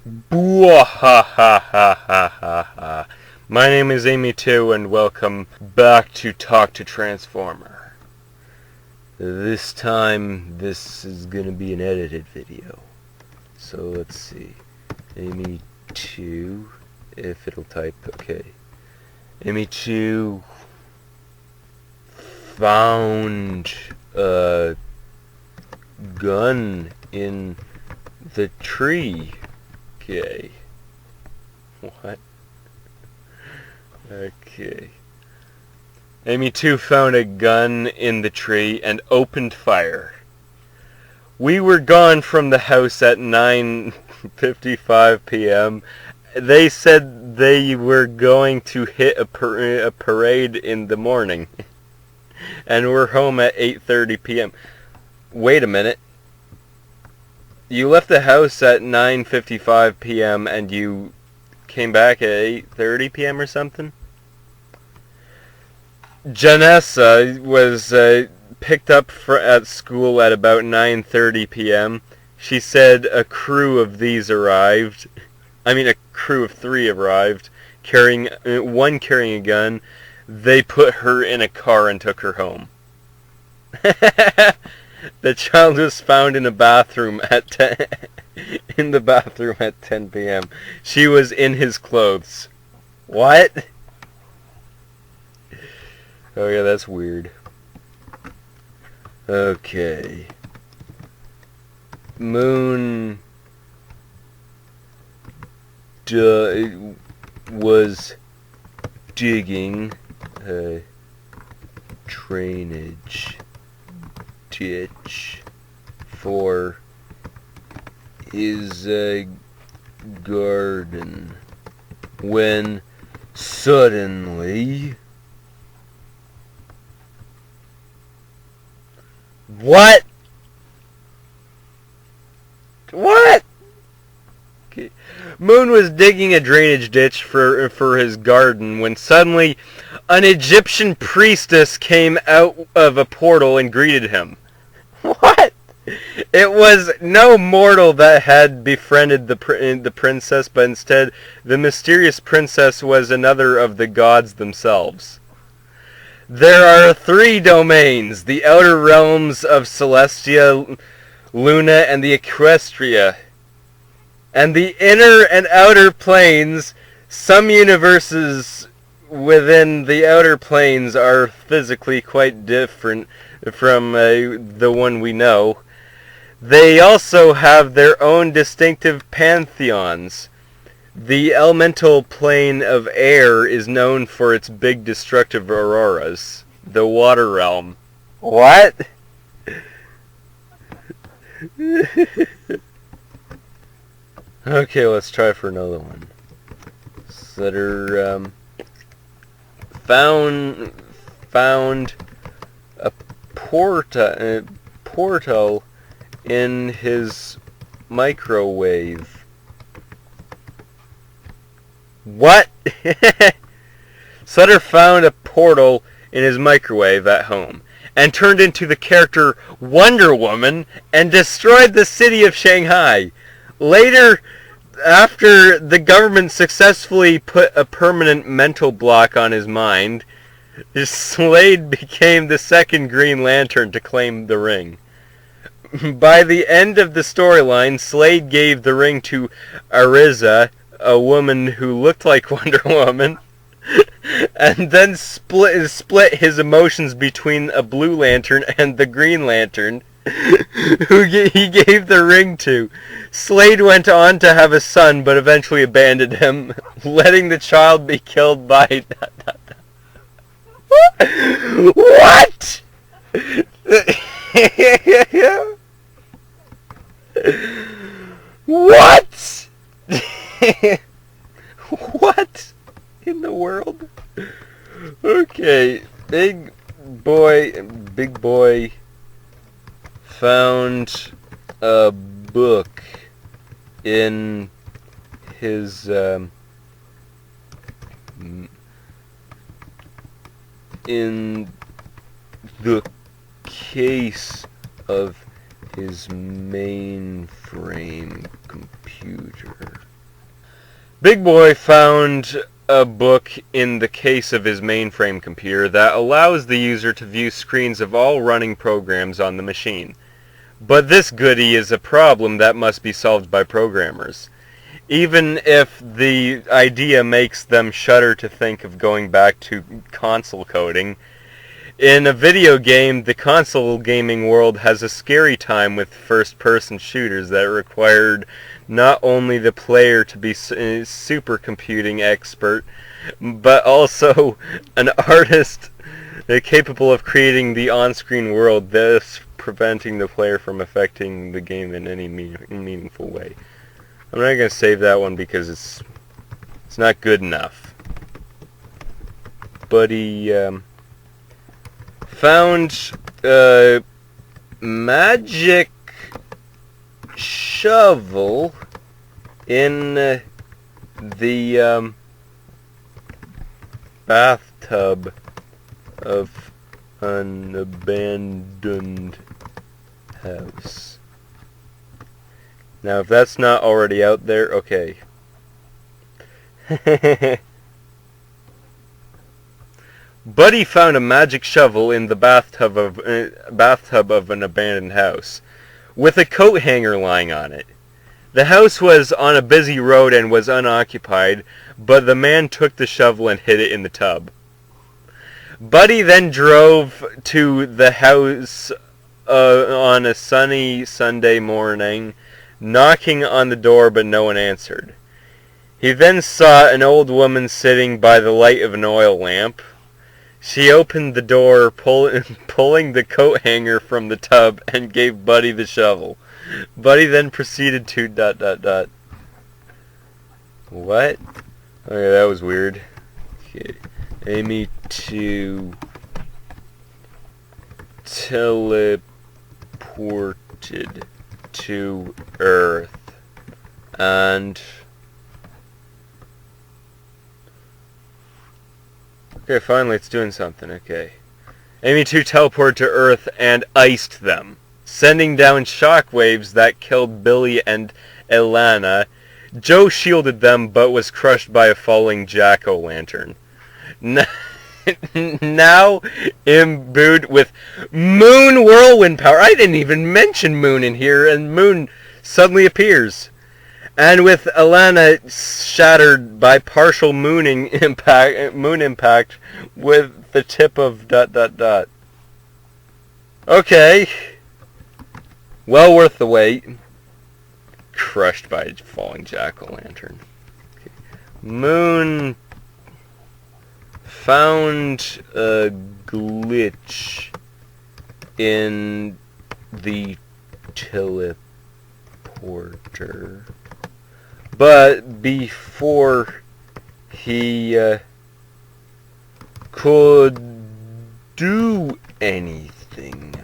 Bwahahahahaha. My name is Amy2 and welcome back to Talk to Transformer. This time, this is gonna be an edited video. So let's see. Amy2, if it'll type, okay. Amy2 found a gun in the tree. Okay. What? Okay. Amy2 found a gun in the tree and opened fire. We were gone from the house at 9:55 p.m. They said they were going to hit a parade in the morning. And we're home at 8:30 p.m. Wait a minute. You left the house at 9:55 p.m. and you came back at 8:30 p.m. or something? Janessa was picked up at school at about 9:30 p.m. She said a crew of these arrived. A crew of 3 arrived, one carrying a gun. They put her in a car and took her home. The child was found in a bathroom at 10 p.m. She was in his clothes. What? Oh yeah, that's weird. Okay. Moon was digging a drainage ditch for his garden when suddenly... What? What? Okay. Moon was digging a drainage ditch for his garden when suddenly an Egyptian priestess came out of a portal and greeted him. What? It was no mortal that had befriended the princess, but instead the mysterious princess was another of the gods themselves. There are 3 domains, the outer realms of Celestia, Luna, and the Equestria. And the inner and outer planes, some universes within the outer planes are physically quite different from the one we know. They also have their own distinctive pantheons. The elemental plane of air is known for its big destructive auroras. The water realm. What? Okay, let's try for another one. Sutter found a portal in his microwave. What? Sutter found a portal in his microwave at home and turned into the character Wonder Woman and destroyed the city of Shanghai. Later, after the government successfully put a permanent mental block on his mind, Slade became the second Green Lantern to claim the ring. By the end of the storyline, Slade gave the ring to Ariza, a woman who looked like Wonder Woman, and then split his emotions between a Blue Lantern and the Green Lantern, who he gave the ring to. Slade went on to have a son, but eventually abandoned him, letting the child be killed by... What? What? What in the world? Okay, big boy found a book in his in the case of his mainframe computer. Big Boy found a book in the case of his mainframe computer that allows the user to view screens of all running programs on the machine. But this goodie is a problem that must be solved by programmers, even if the idea makes them shudder to think of going back to console coding. In a video game, the console gaming world has a scary time with first-person shooters that required not only the player to be a supercomputing expert, but also an artist capable of creating the on-screen world, thus preventing the player from affecting the game in any meaningful way. I'm not going to save that one because it's not good enough. But he found a magic shovel in the bathtub of an abandoned house. Now, if that's not already out there, okay. Buddy found a magic shovel in the bathtub of an abandoned house, with a coat hanger lying on it. The house was on a busy road and was unoccupied, but the man took the shovel and hid it in the tub. Buddy then drove to the house on a sunny Sunday morning, knocking on the door, but no one answered. He then saw an old woman sitting by the light of an oil lamp. She opened the door, pulling the coat hanger from the tub, and gave Buddy the shovel. Buddy then proceeded to ... What? Okay, that was weird. Okay. Amy to teleported to Earth, and okay, finally it's doing something. Okay. Amy 2 teleported to Earth and iced them, sending down shockwaves that killed Billy and Elana. Joe shielded them, but was crushed by a falling jack-o'-lantern. Now imbued with Moon whirlwind power. I didn't even mention Moon in here, and Moon suddenly appears. And with Elana shattered by partial moon impact with the tip of ... Okay. Well worth the wait. Crushed by a falling jack-o'-lantern. Okay. Moon found a glitch in the teleporter. But before he could do anything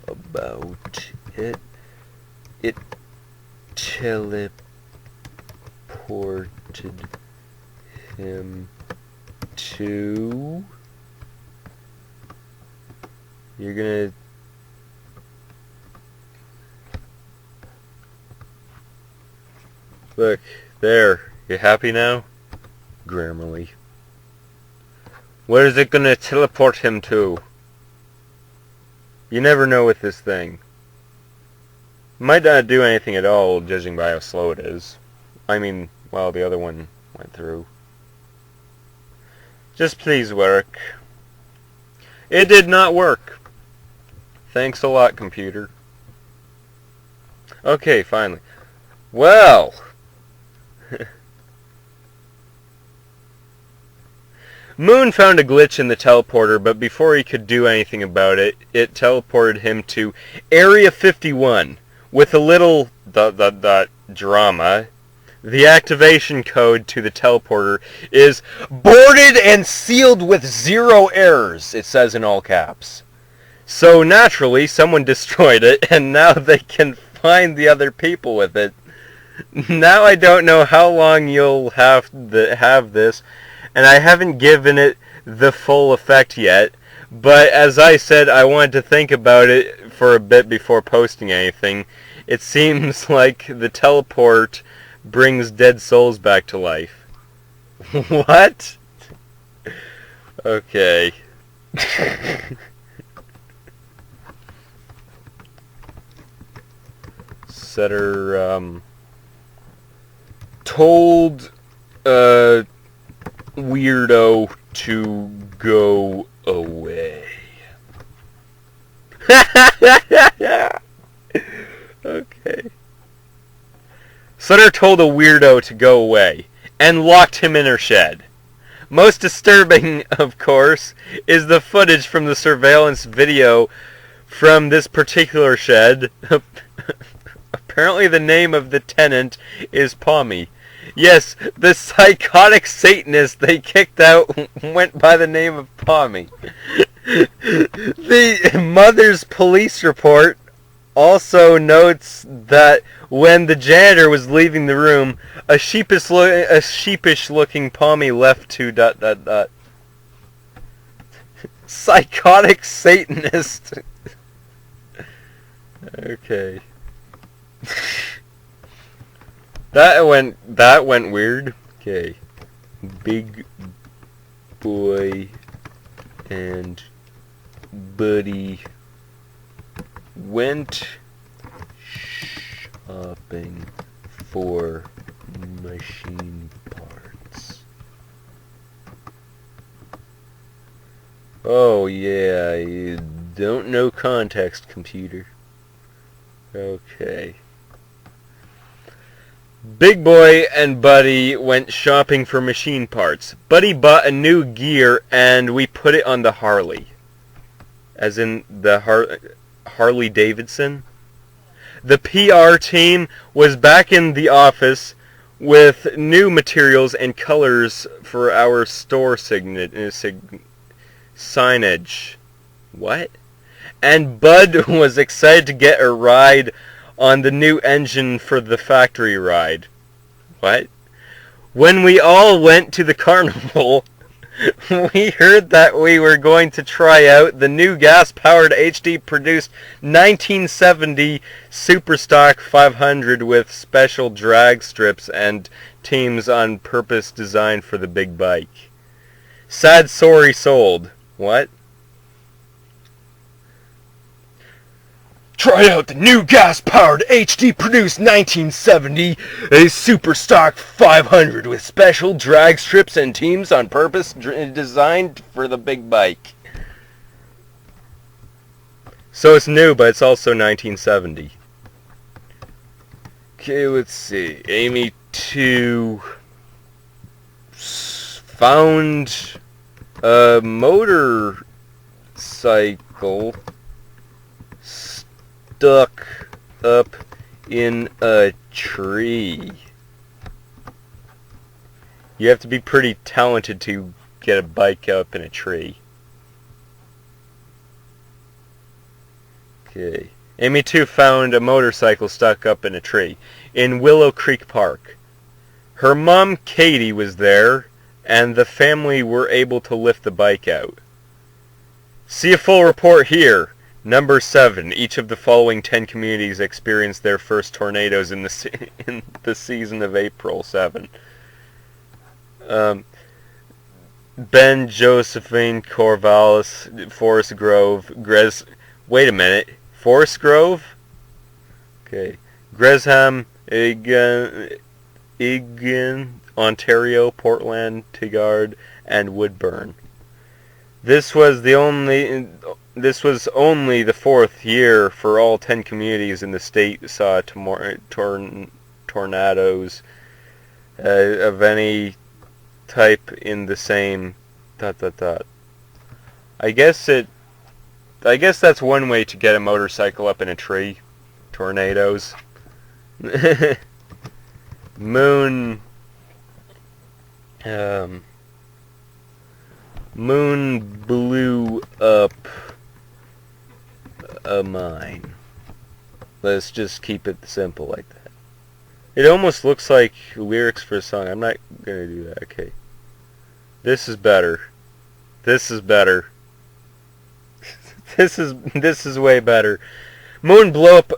about it, it teleported him to... You're gonna... Look, there. You happy now? Grammarly. Where is it gonna teleport him to? You never know with this thing. Might not do anything at all, judging by how slow it is. I mean, well, the other one went through. Just please work. It did not work. Thanks a lot, computer. Okay, finally. Well... Moon found a glitch in the teleporter, but before he could do anything about it, it teleported him to Area 51. With a little... drama. The activation code to the teleporter is boarded and sealed with 0 errors, it says in all caps. So naturally, someone destroyed it, and now they can find the other people with it. Now I don't know how long you'll have this, and I haven't given it the full effect yet, but as I said, I wanted to think about it for a bit before posting anything. It seems like the teleport brings dead souls back to life. What? Okay. Setter, told, weirdo to go away. Okay. Sutter told a weirdo to go away and locked him in her shed. Most disturbing, of course, is the footage from the surveillance video from this particular shed. Apparently the name of the tenant is Pommy. Yes, the psychotic Satanist they kicked out went by the name of Pommy. The mother's police report also notes that when the janitor was leaving the room, a sheepish-looking Pommy left to ... Psychotic Satanist. Okay. That went weird. Okay. Big boy and Buddy went shopping for machine parts. Oh yeah, you don't know context, computer. Okay. Big Boy and Buddy went shopping for machine parts. Buddy bought a new gear and we put it on the Harley. As in the Harley Davidson. The PR team was back in the office with new materials and colors for our store signage. What? And Bud was excited to get a ride on the new engine for the factory ride. What? When we all went to the carnival, we heard that we were going to try out the new gas-powered HD-produced 1970 Superstock 500 with special drag strips and teams on purpose designed for the big bike. Sad story sold. What? Try out the new gas-powered HD-produced 1970 a Superstock 500 with special drag strips and teams on purpose designed for the big bike. So it's new, but it's also 1970. Okay, let's see. Amy 2 found a motorcycle stuck up in a tree. You have to be pretty talented to get a bike up in a tree. Okay. Amy 2 found a motorcycle stuck up in a tree in Willow Creek Park. Her mom, Katie, was there, and the family were able to lift the bike out. See a full report here. Number 7. Each of the following 10 communities experienced their first tornadoes in the season of April 7. Ben, Josephine, Corvallis, Forest Grove, Wait a minute. Forest Grove? Okay. Gresham, Egan, Ontario, Portland, Tigard, and Woodburn. This was only the 4th year for all 10 communities in the state saw tornadoes of any type in the same ... I guess that's one way to get a motorcycle up in a tree. Tornadoes. Moon blew up a mine. Let's just keep it simple like that. It almost looks like lyrics for a song. I'm not gonna do that. Okay. This is better. This is better. This is way better. Moon blew up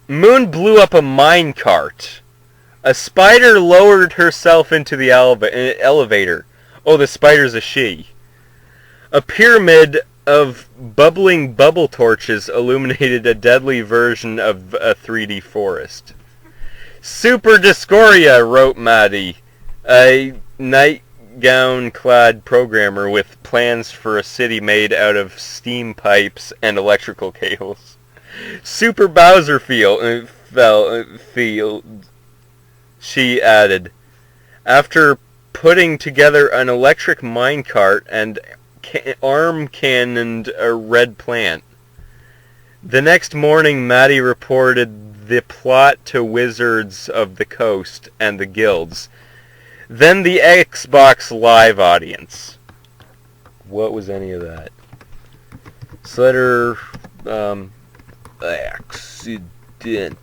a mine cart. A spider lowered herself into the elevator. Oh, the spider's a she. A pyramid of bubbling bubble torches illuminated a deadly version of a 3D forest. Super Discoria, wrote Maddie, a nightgown-clad programmer with plans for a city made out of steam pipes and electrical cables. Super Bowser field, she added, after putting together an electric minecart and arm-cannoned a red plant. The next morning, Maddie reported the plot to Wizards of the Coast and the guilds. Then the Xbox Live audience. What was any of that? Slater, accidentally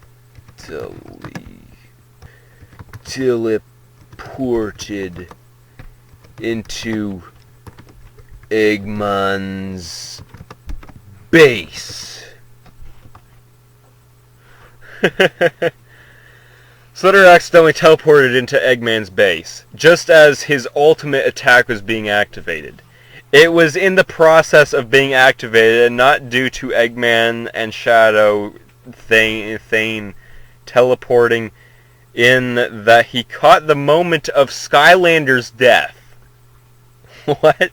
teleported into Eggman's base. Slater accidentally teleported into Eggman's base, just as his ultimate attack was being activated. It was in the process of being activated, and not due to Eggman and Shadow Thane teleporting in, that he caught the moment of Skylander's death. What?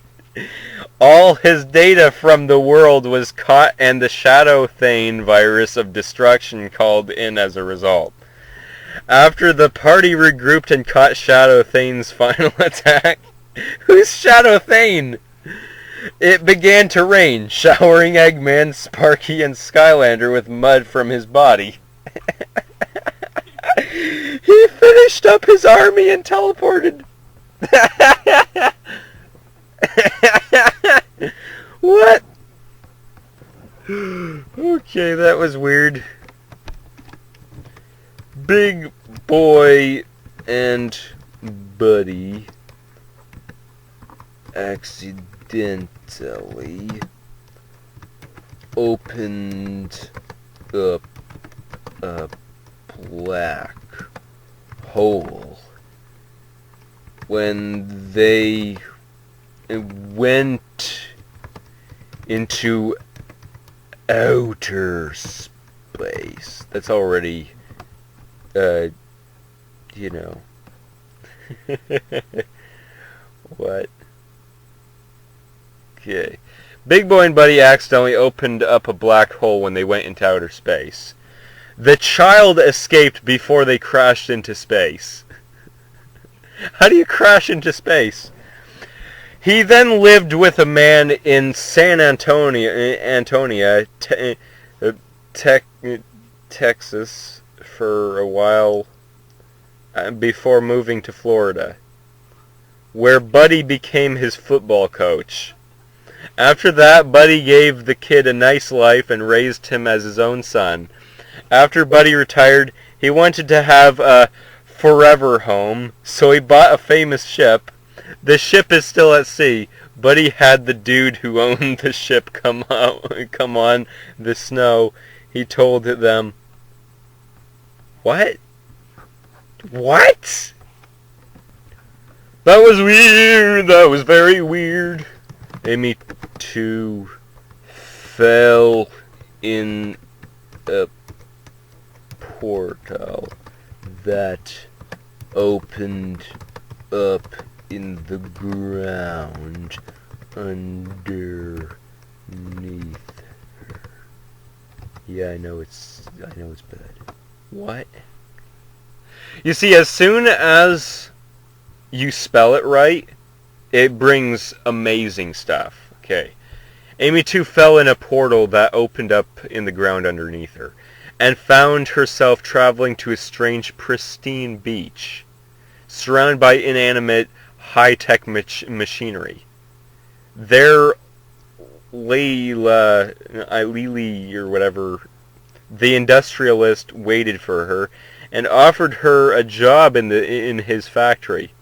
All his data from the world was caught, and the Shadow Thane virus of destruction called in as a result. After the party regrouped and caught Shadow Thane's final attack... Who's Shadow Thane? It began to rain, showering Eggman, Sparky, and Skylander with mud from his body. He finished up his army and teleported. What? Okay, that was weird. Big Boy and Buddy accidentally opened up a black hole when they went into outer space. That's already, you know. What? Okay. Big Boy and Buddy accidentally opened up a black hole when they went into outer space. The child escaped before they crashed into space. How do you crash into space? He then lived with a man in San Antonio, Texas, for a while before moving to Florida, where Buddy became his football coach. After that, Buddy gave the kid a nice life and raised him as his own son. After Buddy retired, he wanted to have a forever home, so he bought a famous ship. The ship is still at sea. Buddy had the dude who owned the ship come on the snow. He told them, "What? What? That was weird. That was very weird." Amy 2 fell in a portal that opened up in the ground underneath her. Yeah, I know it's bad. What? You see, as soon as you spell it right, it brings amazing stuff. Okay. Amy 2 fell in a portal that opened up in the ground underneath her, and found herself traveling to a strange, pristine beach, surrounded by inanimate, high-tech machinery. There, Lily, or whatever, the industrialist, waited for her, and offered her a job in his factory.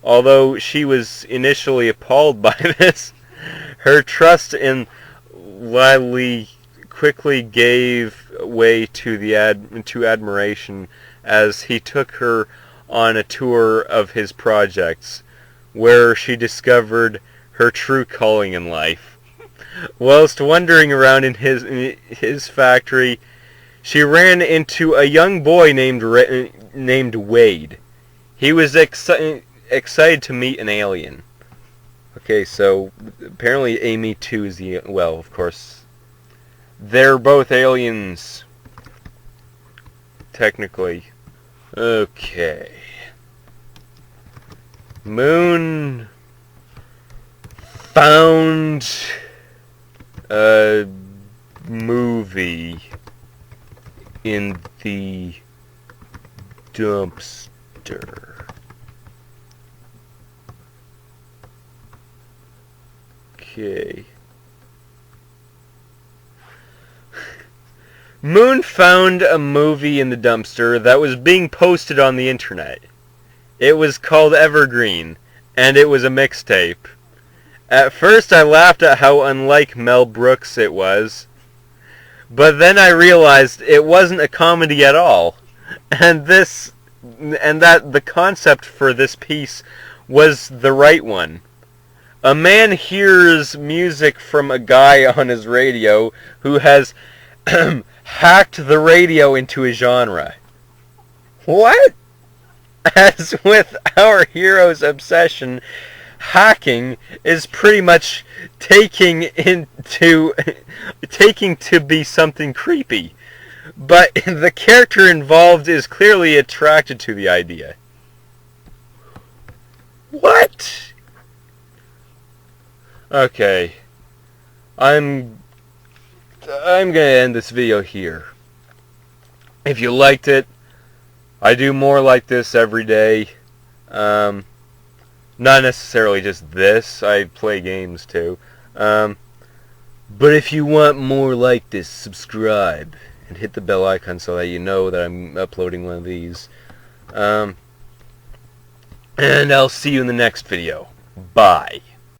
Although she was initially appalled by this, her trust in Lily quickly gave way to admiration as he took her on a tour of his projects, where she discovered her true calling in life. Whilst wandering around in his factory, she ran into a young boy named Wade. He was excited to meet an alien. Okay, so apparently Amy 2 is the... Well, of course, they're both aliens, technically. Okay. Moon found a movie in the dumpster. Okay. Moon found a movie in the dumpster that was being posted on the internet. It was called Evergreen, and it was a mixtape. At first I laughed at how unlike Mel Brooks it was, but then I realized it wasn't a comedy at all, and that the concept for this piece was the right one. A man hears music from a guy on his radio who has hacked the radio into a genre. What? As with our hero's obsession, hacking is pretty much taking to be something creepy. But the character involved is clearly attracted to the idea. What? Okay. I'm gonna end this video here. If you liked it, I do more like this every day. Not necessarily just this, I play games too. But if you want more like this, subscribe and hit the bell icon so that you know that I'm uploading one of these. And I'll see you in the next video. Bye.